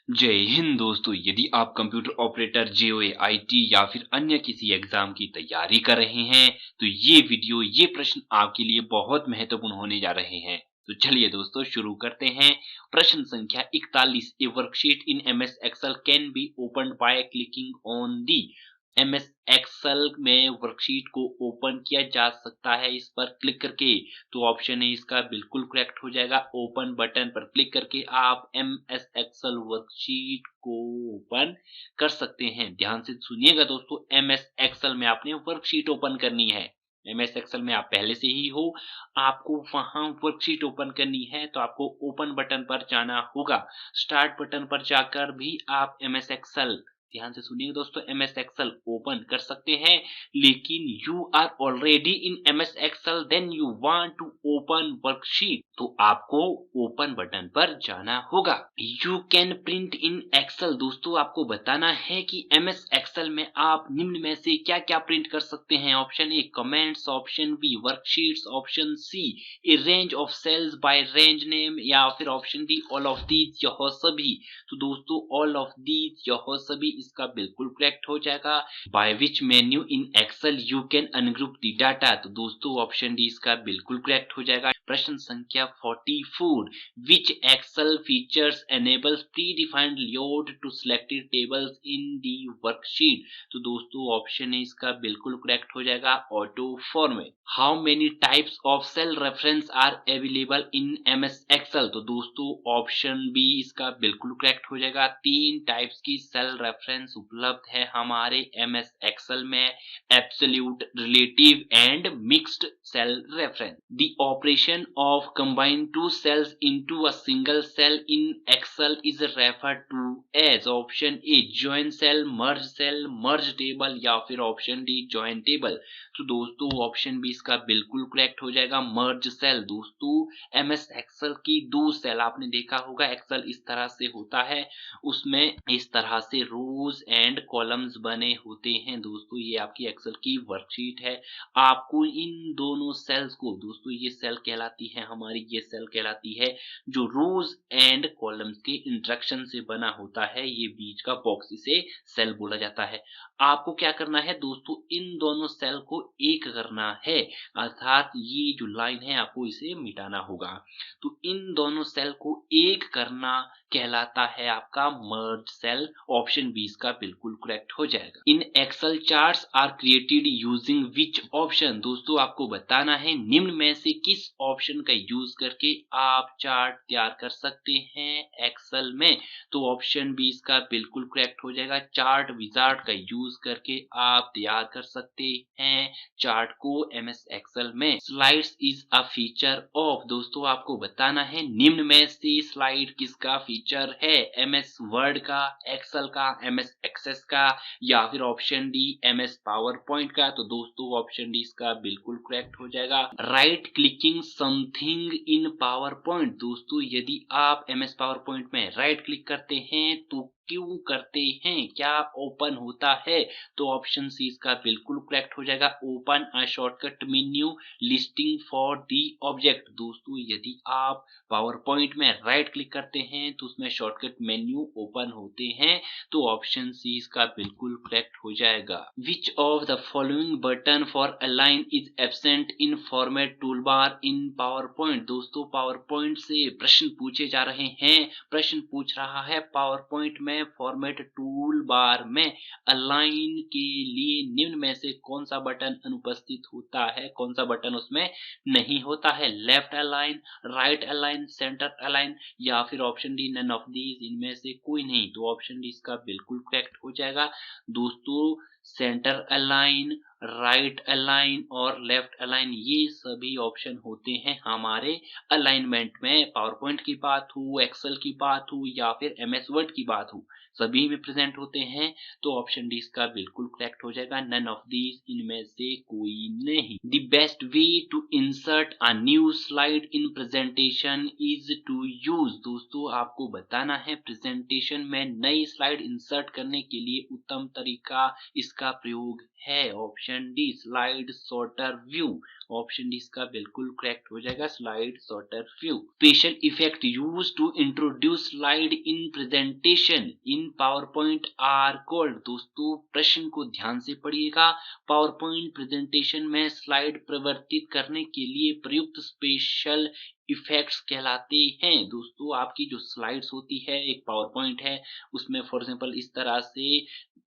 जय हिंद दोस्तों। यदि आप कंप्यूटर ऑपरेटर जेओए आईटी या फिर अन्य किसी एग्जाम की तैयारी कर रहे हैं तो ये प्रश्न आपके लिए बहुत महत्वपूर्ण होने जा रहे हैं। तो चलिए दोस्तों शुरू करते हैं। प्रश्न संख्या 41। A worksheet in MS Excel can be open by clicking on the. MS Excel में वर्कशीट को ओपन किया जा सकता है इस पर क्लिक करके। तो ऑप्शन है इसका बिल्कुल करेक्ट हो जाएगा। ओपन बटन पर क्लिक करके आप एमएस एक्सेल वर्कशीट को ओपन कर सकते हैं। ध्यान से सुनिएगा दोस्तों, एमएस एक्सेल में आपने वर्कशीट ओपन करनी है। एमएस एक्सेल में आप पहले से ही हो, आपको वहां वर्कशीट ओपन करनी है तो आपको ओपन बटन पर जाना होगा। स्टार्ट बटन पर जाकर भी आप एमएस एक्सेल, ध्यान से सुनिए दोस्तों, एमएस एक्सेल ओपन कर सकते हैं। लेकिन you are already in MS Excel then you want to open worksheet, तो आपको ओपन बटन पर जाना होगा। You can print in Excel, दोस्तों आपको बताना है कि एमएस एक्सेल में आप निम्न में से क्या क्या प्रिंट कर सकते हैं। Option A comments, option B worksheets, option C a range of cells by range name, या फिर option D all of these, यह सभी। तो दोस्तों ऑल ऑफ दीज, यह सभी इसका बिल्कुल करेक्ट हो जाएगा। By which menu in Excel you can ungroup the data, तो दोस्तों ऑप्शन डी इसका बिल्कुल करेक्ट हो जाएगा। प्रश्न संख्या 44। Which Excel features enables predefined layout to selected tables in the worksheet, तो दोस्तों ऑप्शन है इसका बिल्कुल करेक्ट हो जाएगा auto format. How many types of cell reference are available in MS Excel, तो दोस्तों ऑप्शन बी इसका बिल्कुल करेक्ट हो जाएगा। 3 टाइप्स की सेल रेफरेंस उपलब्ध है हमारे एमएस एक्सेल में, absolute, relative and mixed cell reference. The operation of combine two cells into a single cell in Excel is referred to as option A join cell, merge table, या फिर option D join table। तो दोस्तों option B इसका बिल्कुल correct हो जाएगा, मर्ज cell. दोस्तों MS Excel की 2 सेल आपने देखा होगा, एक्सेल इस तरह से होता है, उसमें इस तरह से रोज एंड कॉलम्स बने होते हैं। दोस्तों ये आपकी एक्सेल की वर्कशीट है। आपको इन दोनों सेल्स को, दोस्तों ये सेल कहलाती है हमारी, ये सेल कहलाती है जो रोज एंड कॉलम्स के इंटरेक्शन से बना होता है, ये बीच का बॉक्स, इसे सेल बोला जाता है। आपको क्या करना है दोस्तों, इन दोनों सेल को एक करना है, अर्थात ये जो लाइन है आपको इसे मिटाना होगा। तो इन दोनों सेल को एक करना कहलाता है आपका मर्ज सेल। ऑप्शन बी इसका बिल्कुल करेक्ट हो जाएगा। In Excel charts are created using which option, दोस्तों आपको बताना है निम्न में से किस ऑप्शन का यूज करके आप चार्ट तैयार कर सकते हैं एक्सेल में। तो ऑप्शन बी इसका बिल्कुल करेक्ट हो जाएगा। चार्ट विजार्ड का यूज करके आप तैयार कर सकते हैं चार्ट को एमएस एक्सेल में। Slides is a feature of, दोस्तों आपको बताना है निम्न में से स्लाइड किसका फीचर है, एमएस वर्ड का, एक्सेल का, एमएस एक्सेस का, या फिर option D MS power point का। तो दोस्तों ऑप्शन डी इसका बिल्कुल करेक्ट हो जाएगा। Right clicking something in power point, दोस्तों यदि आप एमएस पावर पॉइंट में राइट क्लिक करते हैं तो क्यों करते हैं, क्या ओपन होता है, तो ऑप्शन सी इसका बिल्कुल करेक्ट हो जाएगा। Open a shortcut menu listing for the object, दोस्तों यदि आप पावर पॉइंट में राइट क्लिक करते हैं तो उसमें शॉर्टकट मेन्यू ओपन होते हैं, तो ऑप्शन सी इसका बिल्कुल करेक्ट हो जाएगा। विच of the following button for align is absent in format tool bar in power point, दोस्तों पावर पॉइंट से प्रश्न पूछे जा रहे हैं। प्रश्न पूछ रहा है पावर पॉइंट में फॉर्मेट टूल बार में अलाइन के लिए निम्न में से कौन सा बटन अनुपस्थित होता है, कौन सा बटन उसमें नहीं होता है। Left align, right align, centre align, या फिर option D none of these, इनमें से कोई नहीं। तो ऑप्शन डी इसका बिल्कुल करेक्ट हो जाएगा। दोस्तों सेंटर अलाइन, राइट अलाइन और लेफ्ट अलाइन, ये सभी ऑप्शन होते हैं हमारे अलाइनमेंट में। पावर पॉइंट की बात हो, एक्सेल की बात हो, या फिर एमएस वर्ड की बात हो, सभी में प्रेजेंट होते हैं। तो ऑप्शन डी इसका बिल्कुल करेक्ट हो जाएगा, नन ऑफ दीज, इनमें से कोई नहीं। The best way to insert a new slide in presentation is to use, दोस्तों आपको बताना है प्रेजेंटेशन में नई स्लाइड इंसर्ट करने के लिए उत्तम तरीका इसका प्रयोग है? Option D slide sorter view. Option D इसका बिल्कुल करेक्ट हो जाएगा, slide sorter view. Special effect use to introduce slide in presentation in PowerPoint are called. दोस्तों प्रश्न को ध्यान से पढ़िएगा। पावर पॉइंट प्रेजेंटेशन में स्लाइड परिवर्तित करने के लिए प्रयुक्त स्पेशल इफेक्ट्स कहलाते हैं। दोस्तों आपकी जो स्लाइड्स होती है, एक पावर पॉइंट है, उसमें फॉर एग्जांपल इस तरह से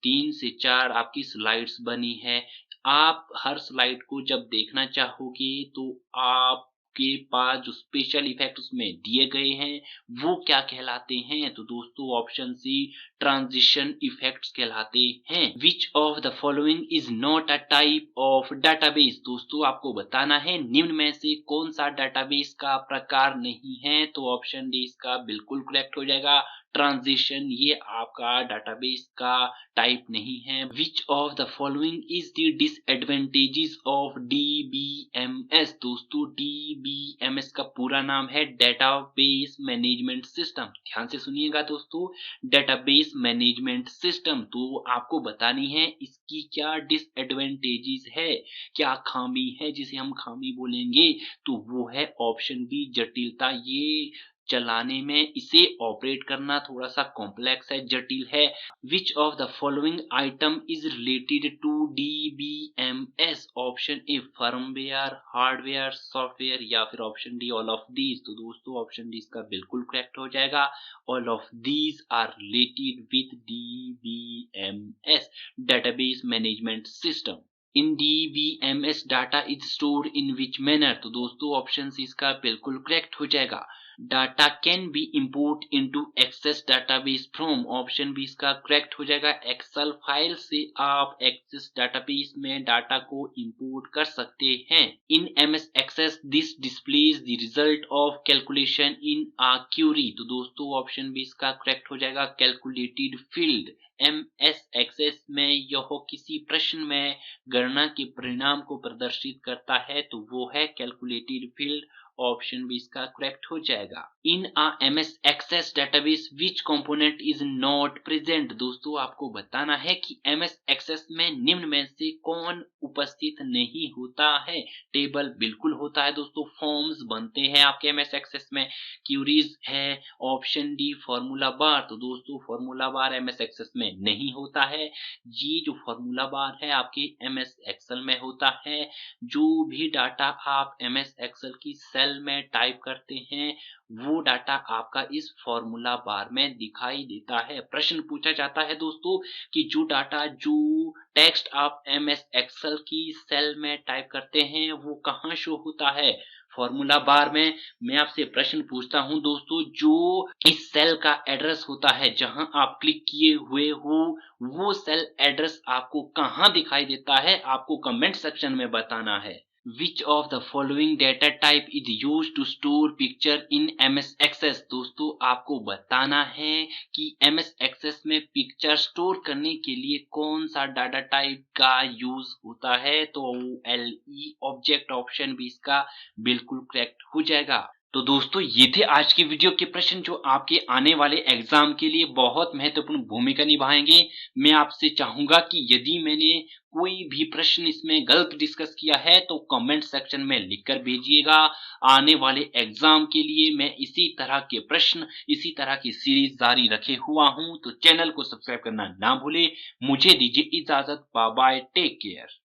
3 से 4 आपकी स्लाइड्स बनी है। आप हर स्लाइड को जब देखना चाहोगे तो आपके पास जो स्पेशल इफेक्ट उसमें दिए गए हैं वो क्या कहलाते हैं? तो दोस्तों ऑप्शन सी ट्रांजिशन इफेक्ट्स कहलाते हैं। विच of the following is not a type of database. दोस्तों आपको बताना है निम्न में से कौन सा डाटाबेस का प्रकार नहीं है। तो ऑप्शन डी इसका बिल्कुल करेक्ट हो जाएगा, ट्रांजिशन ये आपका डाटाबेस का टाइप नहीं है। Which of the following is the disadvantages of DBMS. दोस्तों डीबीएमएस का पूरा नाम है डेटाबेस मैनेजमेंट सिस्टम। ध्यान से सुनिएगा दोस्तों, डेटाबेस मैनेजमेंट सिस्टम। तो आपको बतानी है इसकी क्या डिसएडवांटेजेस है, क्या खामी है, जिसे हम खामी बोलेंगे तो वो है ऑप्शन बी जटिलता। ये चलाने में, इसे ऑपरेट करना थोड़ा सा कॉम्प्लेक्स है, जटिल है। Which of the following item is related to DBMS. Option A firmware, hardware, software या फिर option D all of these. तो दोस्तों ऑप्शन डी इसका बिल्कुल करेक्ट हो जाएगा, all of these are related with DBMS, database management system. In DBMS data is stored in which manner. तो दोस्तों ऑप्शन सी इसका बिल्कुल करेक्ट हो जाएगा, data can be import into access database from. Option B इसका correct हो जाएगा, Excel file से आप एक्सेस डाटाबेस में डाटा को इंपोर्ट कर सकते हैं। In MS Access this displays the result of calculation in a query. तो दोस्तों ऑप्शन बी इसका करेक्ट हो जाएगा, कैलकुलेटेड फील्ड। एमएस एक्सेस में यह किसी प्रश्न में गणना के परिणाम को प्रदर्शित करता है तो वो है कैलकुलेटेड फील्ड। ऑप्शन बी इसका करेक्ट हो जाएगा। In a MS Access database which component is not present. दोस्तों आपको बताना है कि एमएस एक्सेस में निम्न में से कौन उपस्थित नहीं होता है। टेबल बिल्कुल होता है दोस्तों, फॉर्म्स बनते हैं आपके एमएस एक्सेस में, क्यूरीज है। Option D formula bar. तो दोस्तों फॉर्मूला बार एमएस एक्सेस में नहीं होता है। ये जो फॉर्मूला बार है आपके एमएस एक्सेल में होता है। जो भी डाटा आप एमएस एक्सेल की सेल में टाइप करते हैं वो डाटा आपका इस फॉर्मूला बार में दिखाई देता है। प्रश्न पूछा जाता है दोस्तों कि जो डाटा, जो टेक्स्ट आप एमएस एक्सेल की सेल में टाइप करते हैं वो कहाँ शो होता है? फॉर्मूला बार में। मैं आपसे प्रश्न पूछता हूं दोस्तों, जो इस सेल का एड्रेस होता है जहां आप क्लिक किए हुए हो वो सेल एड्रेस आपको कहां दिखाई देता है? आपको कमेंट सेक्शन में बताना है। Which of the following data type is used to store picture in MS Access? दोस्तों आपको बताना है कि MS Access में पिक्चर स्टोर करने के लिए कौन सा डाटा टाइप का यूज होता है। तो LE ऑब्जेक्ट। ऑप्शन भी इसका बिल्कुल करेक्ट हो जाएगा। तो दोस्तों ये थे आज की वीडियो के प्रश्न जो आपके आने वाले एग्जाम के लिए बहुत महत्वपूर्ण भूमिका निभाएंगे। मैं आपसे चाहूंगा कि यदि मैंने कोई भी प्रश्न इसमें गलत डिस्कस किया है तो कमेंट सेक्शन में लिखकर भेजिएगा। आने वाले एग्जाम के लिए मैं इसी तरह के प्रश्न, इसी तरह की सीरीज जारी रखे हुआ हूं। तो चैनल को सब्सक्राइब करना ना भूले। मुझे दीजिए इजाजत, बाय बाय, टेक केयर।